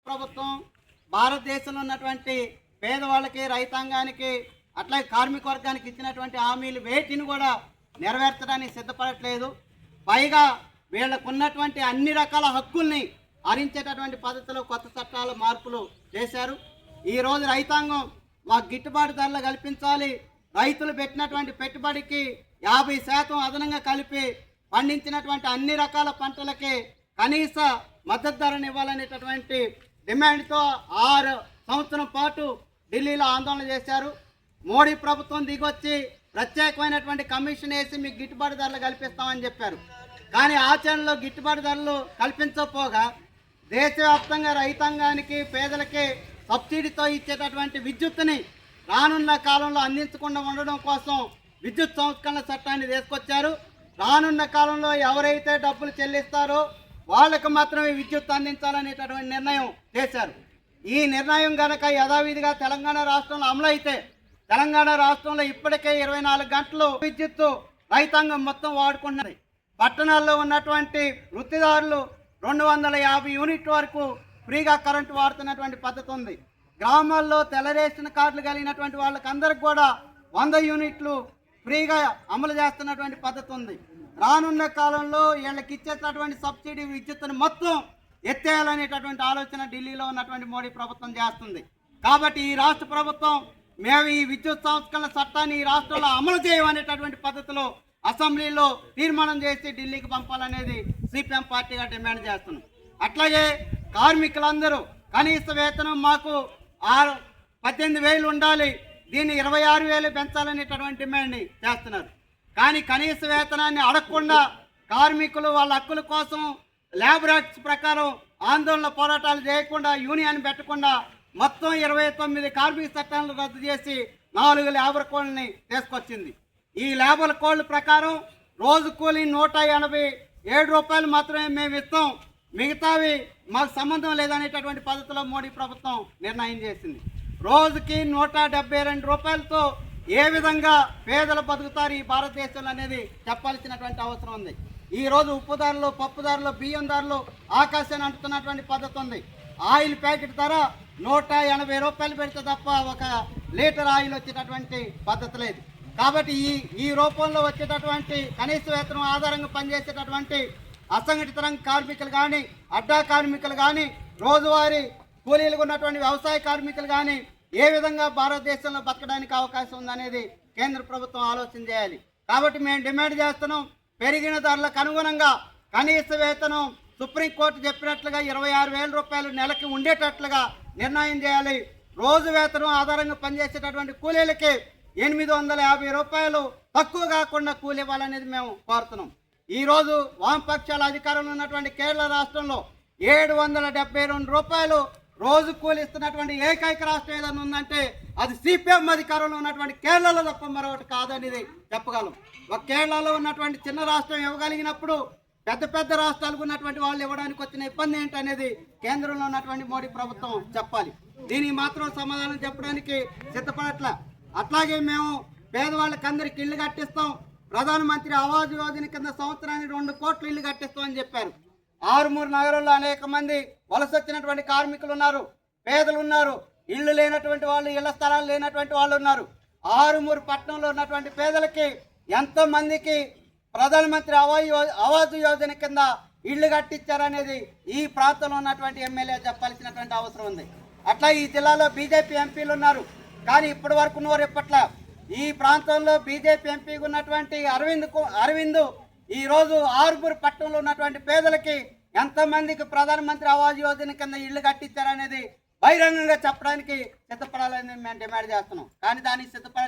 ప్రభుత్వం భారతదేశంలో ఉన్నటువంటి పేదవాళ్ళకి, రైతాంగానికి, అట్లాగే కార్మిక వర్గానికి ఇచ్చినటువంటి హామీలు వేటిని కూడా నెరవేర్చడానికి సిద్ధపడట్లేదు. పైగా వీళ్ళకు ఉన్నటువంటి అన్ని రకాల హక్కుల్ని హరించేటటువంటి పద్ధతిలో కొత్త చట్టాల మార్పులు చేశారు. ఈరోజు రైతాంగం మాకు గిట్టుబాటు ధరలు కల్పించాలి, రైతులు పెట్టినటువంటి పెట్టుబడికి 50% అదనంగా కలిపి పండించినటువంటి అన్ని రకాల పంటలకి కనీస మద్దతు ధరను ఇవ్వాలనేటటువంటి డిమాండ్తో 6 సంవత్సరం పాటు ఢిల్లీలో ఆందోళన చేశారు. మోడీ ప్రభుత్వం దిగొచ్చి ప్రత్యేకమైనటువంటి కమిషన్ వేసి మీకు గిట్టుబాటు ధరలు కల్పిస్తామని చెప్పారు. కానీ ఆచరణలో గిట్టుబాటు ధరలు కల్పించకపోగా దేశవ్యాప్తంగా రైతాంగానికి, పేదలకి సబ్సిడీతో ఇచ్చేటటువంటి విద్యుత్తుని రానున్న కాలంలో అందించకుండా ఉండడం కోసం విద్యుత్ సంస్కరణ చట్టాన్ని తీసుకొచ్చారు. రానున్న కాలంలో ఎవరైతే డబ్బులు చెల్లిస్తారో వాళ్ళకు మాత్రమే విద్యుత్ అందించాలనేటటువంటి నిర్ణయం చేశారు. ఈ నిర్ణయం కనుక యథావిధిగా తెలంగాణ రాష్ట్రంలో అమలు అయితే తెలంగాణ రాష్ట్రంలో ఇప్పటికే 24 గంటలు విద్యుత్తు రైతాంగం మొత్తం వాడుకుంటున్నది. పట్టణాల్లో ఉన్నటువంటి వృత్తిదారులు 250 యూనిట్ల వరకు ఫ్రీగా కరెంటు వాడుతున్నటువంటి పద్ధతి ఉంది. గ్రామాల్లో తెల్ల రేషన్ కార్డులు కలిగినటువంటి వాళ్ళకందరికి కూడా 100 యూనిట్లు ఫ్రీగా అమలు చేస్తున్నటువంటి పద్ధతి ఉంది. రానున్న కాలంలో వీళ్ళకి ఇచ్చేటటువంటి సబ్సిడీ విద్యుత్తును మొత్తం ఎత్తేయాలనేటటువంటి ఆలోచన ఢిల్లీలో ఉన్నటువంటి మోడీ ప్రభుత్వం చేస్తుంది. కాబట్టి ఈ రాష్ట్ర ప్రభుత్వం మేము ఈ విద్యుత్ సంస్కరణ చట్టాన్ని ఈ రాష్ట్రంలో అమలు చేయమనేటటువంటి పద్ధతిలో అసెంబ్లీలో తీర్మానం చేసి ఢిల్లీకి పంపాలనేది సిపిఎం పార్టీగా డిమాండ్ చేస్తున్నాం. అట్లాగే కార్మికులందరూ కనీస వేతనం మాకు 18,000 ఉండాలి, దీన్ని 26,000 పెంచాలనేటటువంటి డిమాండ్ని చేస్తున్నారు. కానీ కనీస వేతనాన్ని అడగకుండా కార్మికులు వాళ్ళ హక్కుల కోసం లేబర్ యాక్ట్స్ ప్రకారం ఆందోళన పోరాటాలు చేయకుండా, యూనియన్ పెట్టకుండా మొత్తం 29 కార్మిక చట్టాలను రద్దు చేసి 4 లేబర్ కోడ్ని తీసుకొచ్చింది. ఈ లేబర్ కోడ్ ప్రకారం రోజు కూలీ 187 రూపాయలు మాత్రమే మేము ఇస్తాం, మిగతావి మాకు సంబంధం లేదనేటటువంటి పద్ధతిలో మోడీ ప్రభుత్వం నిర్ణయం చేసింది. రోజుకి 172 రూపాయలతో ఏ విధంగా పేదలు బతుకుతారు ఈ భారతదేశంలో అనేది చెప్పాల్సినటువంటి అవసరం ఉంది. ఈరోజు ఉప్పు ధరలు, పప్పు ధరలు, బియ్యం ధరలు ఆకాశాన్ని అంటున్నటువంటి పద్ధతి ఉంది. ఆయిల్ ప్యాకెట్ ధర 180 రూపాయలు పెడితే తప్ప 1 లీటర్ ఆయిల్ వచ్చేటటువంటి పద్ధతి లేదు. కాబట్టి ఈ రూపంలో వచ్చేటటువంటి కనీస వేతనం ఆధారంగా పనిచేసేటటువంటి అసంఘటిత రంగ కార్మికులు కానీ, అడ్డా కార్మికులు కానీ, రోజువారీ కూలీలుగా ఉన్నటువంటి వ్యవసాయ కార్మికులు కానీ ఏ విధంగా భారతదేశంలో బతకడానికి అవకాశం ఉందనేది కేంద్ర ప్రభుత్వం ఆలోచన చేయాలి. కాబట్టి మేము డిమాండ్ చేస్తున్నాం, పెరిగిన ధరలకు అనుగుణంగా కనీస వేతనం సుప్రీంకోర్టు చెప్పినట్లుగా 26,000 రూపాయలు నెలకి ఉండేటట్లుగా నిర్ణయం చేయాలి. రోజు వేతనం ఆధారంగా పనిచేసేటటువంటి కూలీలకి 850 రూపాయలు తక్కువ కాకుండా కూలి ఇవ్వాలనేది మేము కోరుతున్నాం. ఈరోజు వామపక్షాల అధికారంలో ఉన్నటువంటి కేరళ రాష్ట్రంలో 772 రూపాయలు రోజు కూలి ఇస్తున్నటువంటి ఏకైక రాష్ట్రం ఏదైనా ఉందంటే అది సిపిఎం అధికారంలో ఉన్నటువంటి కేరళలో తప్ప మరొకటి కాదనేది చెప్పగలం. ఒక కేరళలో ఉన్నటువంటి చిన్న రాష్ట్రం ఇవ్వగలిగినప్పుడు పెద్ద రాష్ట్రాలకు ఉన్నటువంటి వాళ్ళు ఇవ్వడానికి వచ్చిన ఇబ్బంది ఏంటనేది కేంద్రంలో ఉన్నటువంటి మోడీ ప్రభుత్వం చెప్పాలి. దీనికి మాత్రం సమాధానం చెప్పడానికి సిద్ధపడట్ల. అట్లాగే మేము పేదవాళ్ళకి అందరికి ఇల్లు కట్టిస్తాం, ప్రధానమంత్రి ఆవాస్ యోజన కింద సంవత్సరానికి 2 కోట్ల ఇల్లు కట్టిస్తామని చెప్పారు. ఆరుమూరు నగరంలో అనేక మంది వలస వచ్చినటువంటి కార్మికులు ఉన్నారు, పేదలు ఉన్నారు, ఇళ్ళు లేనటువంటి వాళ్ళు, ఇళ్ల స్థలాలు లేనటువంటి వాళ్ళు ఉన్నారు. ఆరుమూరు పట్టణంలో ఉన్నటువంటి పేదలకి ఎంతమందికి ప్రధానమంత్రి ఆవాస్ యోజన కింద ఇళ్ళు కట్టించారనేది ఈ ప్రాంతంలో ఉన్నటువంటి ఎమ్మెల్యే చెప్పాల్సినటువంటి అవసరం ఉంది. అట్లా ఈ జిల్లాలో బీజేపీ ఎంపీలు ఉన్నారు, కానీ ఇప్పటి వరకు నోరు ఇప్పట్ల. ఈ ప్రాంతంలో బీజేపీ ఎంపీగా ఉన్నటువంటి అరవింద్ ఈరోజు ఆరుమూరు పట్టణంలో ఉన్నటువంటి పేదలకి ఎంతమందికి ప్రధానమంత్రి ఆవాస్ యోజన కింద ఇళ్ళు కట్టించారనేది బహిరంగంగా చెప్పడానికి సిద్ధపడాలని మేము డిమాండ్ చేస్తున్నాం. కానీ దానికి సిద్ధపడ